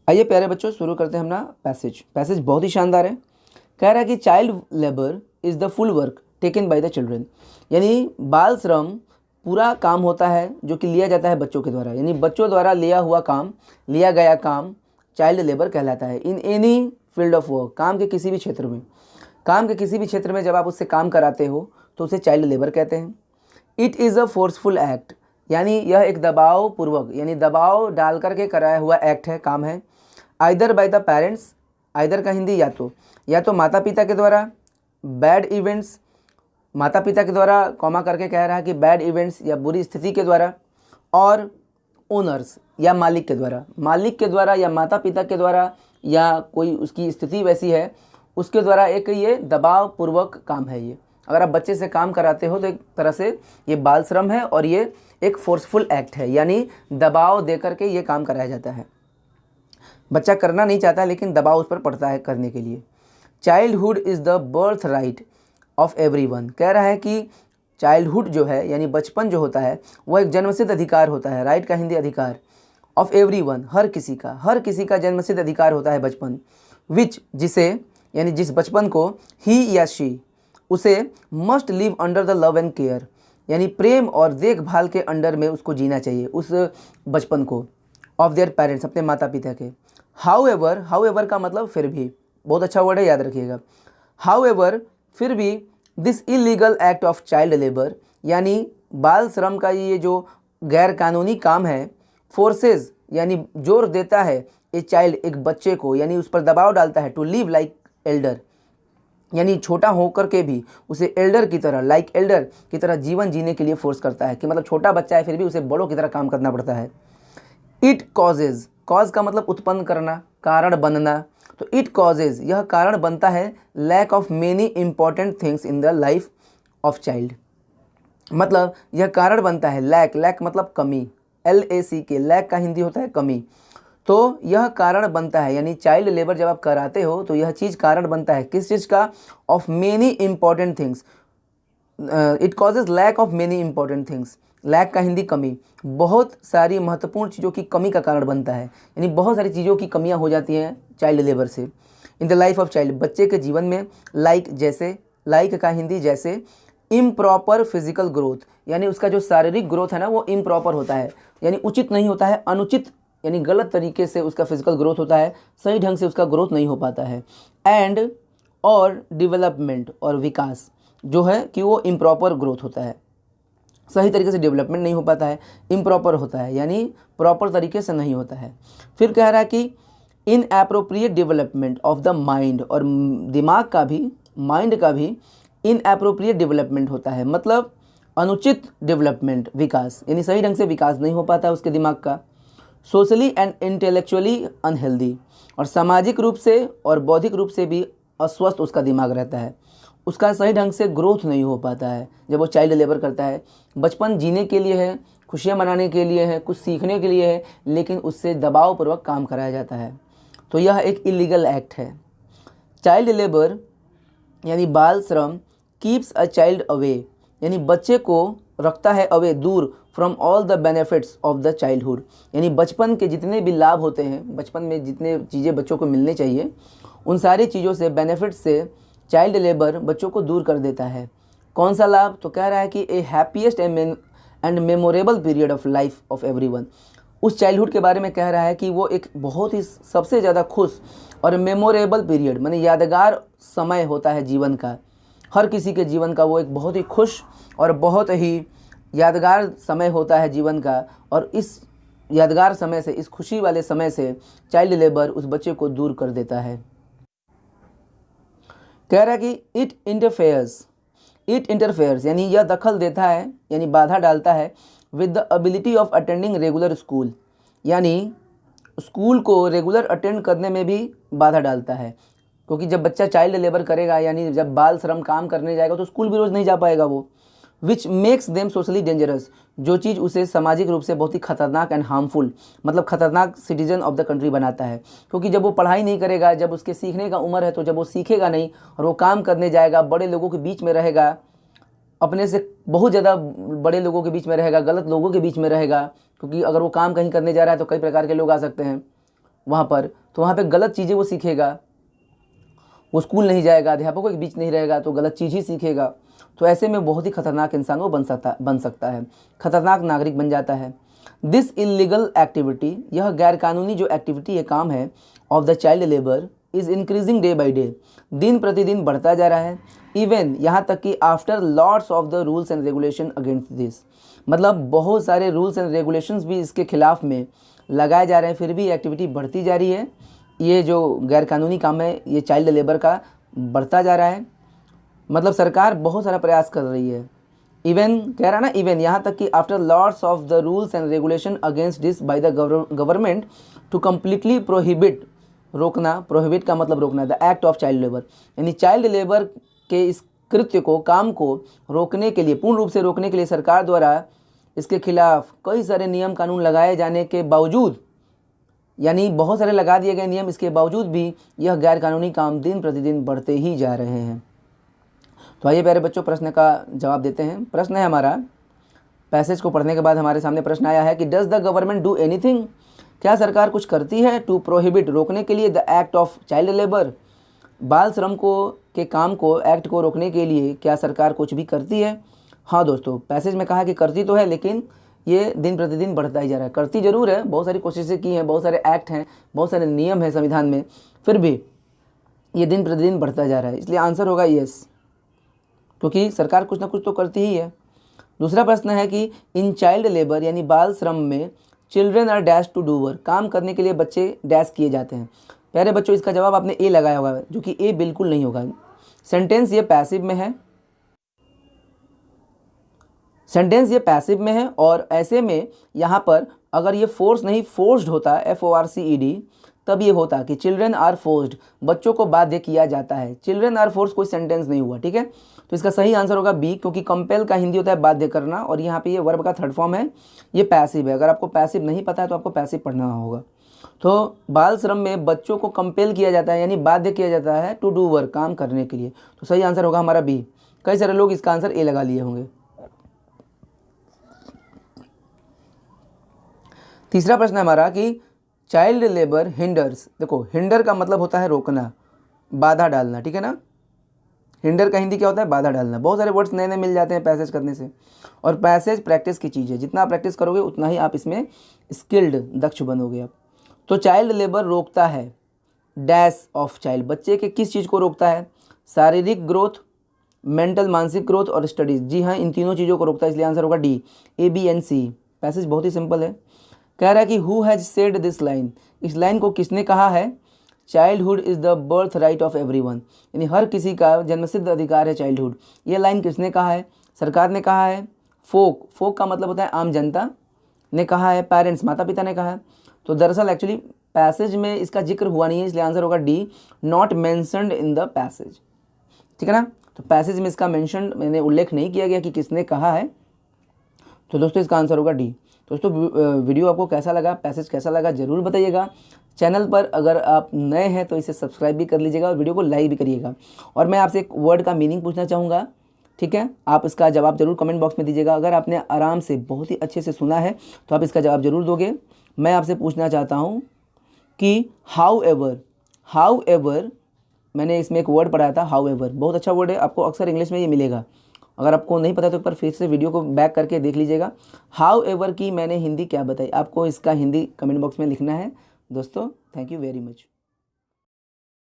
आइए प्यारे बच्चों, शुरू करते हैं अपना पैसेज बहुत ही शानदार है। कह रहा है कि child labour is the full work taken by the children, यानी बाल श्रम पूरा काम होता है जो कि लिया जाता है बच्चों के द्वारा, यानी बच्चों द्वारा लिया गया काम चाइल्ड लेबर कहलाता है। In any field of work, काम के किसी भी क्षेत्र में जब आप उससे काम कराते हो तो उसे चाइल्ड लेबर कहते हैं। It is a forceful act, यानी यह एक दबाव पूर्वक यानी दबाव डाल करके कराया हुआ एक्ट है, काम है। Either by the parents, either का हिंदी या तो माता पिता के द्वारा, बैड इवेंट्स, माता पिता के द्वारा कॉमा करके कह रहा है कि बैड इवेंट्स या बुरी स्थिति के द्वारा, और ओनर्स या मालिक के द्वारा या माता पिता के द्वारा या कोई उसकी स्थिति वैसी है उसके द्वारा एक ये दबाव पूर्वक काम है। ये अगर आप बच्चे से काम कराते हो तो एक तरह से ये बाल श्रम है और ये एक फोर्सफुल एक्ट है, यानी दबाव दे करके ये काम कराया जाता है। बच्चा करना नहीं चाहता लेकिन दबाव उस पर पड़ता है करने के लिए। Childhood is the birth right of everyone, कह रहा है कि चाइल्डहुड जो है यानी बचपन जो होता है वह एक जन्मसिद्ध अधिकार होता है। राइट का हिंदी अधिकार, ऑफ एवरीवन हर किसी का जन्मसिद्ध अधिकार होता है बचपन। विच जिसे यानी जिस बचपन को ही या शी उसे must live under the love and care, यानी प्रेम और देखभाल के अंडर में उसको जीना चाहिए उस बचपन को, ऑफ देयर पेरेंट्स अपने माता पिता के। हाउएवर का मतलब फिर भी, बहुत अच्छा वर्ड है, याद रखिएगा। हाउएवर फिर भी this illegal act of child labour, यानी बाल श्रम का ये जो गैर कानूनी काम है, फोर्सेस यानी जोर देता है ए चाइल्ड एक बच्चे को, यानी उस पर दबाव डालता है, टू लिव लाइक एल्डर, यानी छोटा होकर के भी उसे एल्डर की तरह एल्डर की तरह जीवन जीने के लिए फोर्स करता है कि मतलब छोटा बच्चा है फिर भी उसे बड़ों की तरह काम करना पड़ता है। इट कॉजेज, कॉज का मतलब उत्पन्न करना, कारण बनना, तो इट कॉजेज यह कारण बनता है lack of many important things in the life of child, मतलब यह कारण बनता है लैक मतलब कमी, LACK, लैक का हिंदी होता है कमी। तो यह कारण बनता है यानी चाइल्ड लेबर जब आप कराते हो तो यह चीज़ कारण बनता है किस चीज़ का, of many important things. It causes lack of many important things, lack का हिंदी कमी, बहुत सारी महत्वपूर्ण चीज़ों की कमी का कारण बनता है, यानी बहुत सारी चीज़ों की कमियां हो जाती हैं चाइल्ड लेबर से। इन द लाइफ ऑफ चाइल्ड, बच्चे के जीवन में, लाइक का हिंदी जैसे, इम्प्रॉपर फिजिकल ग्रोथ, यानी उसका जो शारीरिक ग्रोथ है ना वो इम्प्रॉपर होता है, यानी उचित नहीं होता है, अनुचित यानी गलत तरीके से उसका फिजिकल ग्रोथ होता है, सही ढंग से उसका ग्रोथ नहीं हो पाता है। एंड और डेवलपमेंट और विकास जो है कि वो इम्प्रॉपर ग्रोथ होता है, सही तरीके से डेवलपमेंट नहीं हो पाता है, इम्प्रॉपर होता है यानी प्रॉपर तरीके से नहीं होता है। फिर कह रहा है कि इन appropriate development of the mind, और दिमाग का भी माइंड का भी इन एप्रोप्रिएट डेवलपमेंट होता है, मतलब अनुचित डेवलपमेंट विकास, यानी सही ढंग से विकास नहीं हो पाता है उसके दिमाग का। सोशली एंड इंटेलेक्चुअली अनहेल्दी, और सामाजिक रूप से और बौद्धिक रूप से भी अस्वस्थ उसका दिमाग रहता है, उसका सही ढंग से ग्रोथ नहीं हो पाता है जब वो चाइल्ड लेबर करता है। बचपन जीने के लिए है, खुशियाँ मनाने के लिए है, कुछ सीखने के लिए है, लेकिन उससे दबावपूर्वक काम कराया जाता है, तो यह एक इलीगल एक्ट है। चाइल्ड लेबर यानी बाल श्रम कीप्स अ चाइल्ड अवे, यानी बच्चे को रखता है अवे, दूर, from all the benefits of the childhood, यानी बचपन के जितने भी लाभ होते हैं, बचपन में जितने चीज़ें बच्चों को मिलने चाहिए उन सारी चीज़ों से, बेनिफिट से चाइल्ड लेबर बच्चों को दूर कर देता है। कौन सा लाभ, तो कह रहा है कि a happiest and memorable period of life of everyone, उस चाइल्डहुड के बारे में कह रहा है कि वो एक बहुत ही सबसे ज़्यादा खुश और मेमोरेबल पीरियड माने यादगार समय होता है जीवन का, हर किसी के जीवन का वो एक बहुत ही खुश और बहुत ही यादगार समय होता है जीवन का, और इस यादगार समय से, इस खुशी वाले समय से चाइल्ड लेबर उस बच्चे को दूर कर देता है। कह रहा है कि इट इंटरफेयर्स यानी यह दखल देता है यानी बाधा डालता है with the ability of attending regular school, यानी स्कूल को रेगुलर अटेंड करने में भी बाधा डालता है, क्योंकि जब बच्चा चाइल्ड लेबर करेगा यानी जब बाल श्रम काम करने जाएगा तो स्कूल भी रोज़ नहीं जा पाएगा वो। Which makes them socially dangerous, जो चीज़ उसे सामाजिक रूप से बहुत ही खतरनाक एंड हार्मफुल, मतलब खतरनाक सिटीजन ऑफ द कंट्री बनाता है, क्योंकि जब वो पढ़ाई नहीं करेगा, जब उसके सीखने का उम्र है तो जब वो सीखेगा नहीं और वो काम करने जाएगा, बड़े लोगों के बीच में रहेगा, अपने से बहुत ज़्यादा बड़े लोगों के बीच में रहेगा, गलत लोगों के बीच में रहेगा, क्योंकि अगर वो काम कहीं करने जा रहा है तो कई प्रकार के लोग आ सकते हैं वहाँ पर, तो वहाँ पे गलत चीज़ें वो सीखेगा, वो स्कूल नहीं जाएगा, अध्यापकों के बीच नहीं रहेगा तो गलत चीज़ ही सीखेगा। तो ऐसे में बहुत ही खतरनाक इंसान वो बन सकता है, खतरनाक नागरिक बन जाता है। दिस इलीगल एक्टिविटी, यह गैरकानूनी जो एक्टिविटी है, काम है, of the child labour is increasing day by day, दिन प्रतिदिन बढ़ता जा रहा है। इवन यहाँ तक कि after lots of the rules and regulation against this, मतलब बहुत सारे रूल्स एंड रेगुलेशंस भी इसके खिलाफ में लगाए जा रहे हैं, फिर भी एक्टिविटी बढ़ती जा रही है। ये जो गैरकानूनी काम है, ये चाइल्ड लेबर का बढ़ता जा रहा है। मतलब सरकार बहुत सारा प्रयास कर रही है। इवन कह रहा ना, इवन यहाँ तक कि after lots of the rules and regulation against this by the government to completely prohibit, रोकना, प्रोहिबिट का मतलब रोकना, the act of child labour, यानी चाइल्ड लेबर के इस कृत्य को, काम को रोकने के लिए, पूर्ण रूप से रोकने के लिए सरकार द्वारा इसके खिलाफ कई सारे नियम कानून लगाए जाने के बावजूद, यानी बहुत सारे लगा दिए गए नियम, इसके बावजूद भी यह गैरकानूनी काम दिन प्रतिदिन बढ़ते ही जा रहे हैं। तो आइए प्यारे बच्चों, प्रश्न का जवाब देते हैं। प्रश्न है हमारा, पैसेज को पढ़ने के बाद हमारे सामने प्रश्न आया है कि does the government do anything, क्या सरकार कुछ करती है, टू प्रोहिबिट, रोकने के लिए, the act of child labour, बाल श्रम को के काम को, एक्ट को रोकने के लिए क्या सरकार कुछ भी करती है? हाँ दोस्तों, पैसेज में कहा कि करती तो है, लेकिन ये दिन प्रतिदिन बढ़ता ही जा रहा है। करती जरूर है, बहुत सारी कोशिशें की हैं, बहुत सारे एक्ट हैं, बहुत सारे नियम हैं संविधान में, फिर भी ये दिन प्रतिदिन बढ़ता जा रहा है। इसलिए आंसर होगा यस, क्योंकि सरकार कुछ ना कुछ तो करती ही है। दूसरा प्रश्न है कि इन चाइल्ड लेबर यानी बाल श्रम में children are dash to do work, काम करने के लिए बच्चे डैश किए जाते हैं। प्यारे बच्चों, इसका जवाब आपने ए लगाया होगा, जो कि ए बिल्कुल नहीं होगा। सेंटेंस ये पैसिव में है, सेंटेंस ये पैसिव में है, और ऐसे में यहाँ पर अगर ये फोर्स नहीं, फोर्स्ड होता, FORCED, तब ये होता कि चिल्ड्रेन आर फोर्स्ड, बच्चों को बाध्य किया जाता है। चिल्ड्रेन आर फोर्स कोई सेंटेंस नहीं हुआ, ठीक है। तो इसका सही आंसर होगा बी, क्योंकि कंपेल का हिंदी होता है बाध्य करना, और यहाँ पे ये वर्ब का थर्ड फॉर्म है, ये पैसिव है। अगर आपको पैसिव नहीं पता है तो आपको पैसिव पढ़ना होगा। तो बाल श्रम में बच्चों को कंपेल किया जाता है, यानी बाध्य किया जाता है टू डू वर्क, काम करने के लिए। तो सही आंसर होगा हमारा बी। कई सारे लोग इसका आंसर ए लगा लिए होंगे। तीसरा प्रश्न है हमारा कि चाइल्ड लेबर हिंडर्स, देखो हिंडर का मतलब होता है रोकना, बाधा डालना, ठीक है ना। हिंडर का हिंदी क्या होता है? बाधा डालना। बहुत सारे वर्ड्स नए नए मिल जाते हैं पैसेज करने से, और पैसेज प्रैक्टिस की चीज़ है, जितना आप प्रैक्टिस करोगे उतना ही आप इसमें स्किल्ड, दक्ष बनोगे आप। तो चाइल्ड लेबर रोकता है डैश ऑफ चाइल्ड, बच्चे के किस चीज़ को रोकता है? शारीरिक ग्रोथ, मेंटल मानसिक ग्रोथ और स्टडीज़। जी हाँ, इन तीनों चीज़ों को रोकता है, इसलिए आंसर होगा D, A, B and C। Passage बहुत ही सिंपल है। कह रहा है कि who has said this line, इस लाइन को किसने कहा है? Childhood is the birth right of everyone, यानी हर किसी का जन्मसिद्ध अधिकार है चाइल्डहुड। ये लाइन किसने कहा है? सरकार ने कहा है। फोक, फोक का मतलब होता है आम जनता ने कहा है। पेरेंट्स, माता पिता ने कहा है। तो दरअसल एक्चुअली पैसेज में इसका जिक्र हुआ नहीं है, इसलिए आंसर होगा D, not mentioned in the passage, ठीक है ना। तो पैसेज में इसका मेंशन, मैंने उल्लेख नहीं किया गया कि किसने कहा है। तो दोस्तों इसका आंसर होगा डी। दोस्तों वीडियो आपको कैसा लगा, पैसेज कैसा लगा, ज़रूर बताइएगा। चैनल पर अगर आप नए हैं तो इसे सब्सक्राइब भी कर लीजिएगा और वीडियो को लाइक भी करिएगा। और मैं आपसे एक वर्ड का मीनिंग पूछना चाहूँगा, ठीक है। आप इसका जवाब जरूर कमेंट बॉक्स में दीजिएगा। अगर आपने आराम से, बहुत ही अच्छे से सुना है तो आप इसका जवाब जरूर दोगे। मैं आपसे पूछना चाहता हूँ कि हाउ एवर, मैंने इसमें एक वर्ड पढ़ाया था हाउ एवर, बहुत अच्छा वर्ड है, आपको अक्सर इंग्लिश में ये मिलेगा। अगर आपको नहीं पता तो एक बार फिर से वीडियो को बैक करके देख लीजिएगा। हाउ एवर की मैंने हिंदी क्या बताई, आपको इसका हिंदी कमेंट बॉक्स में लिखना है। दोस्तों थैंक यू वेरी मच।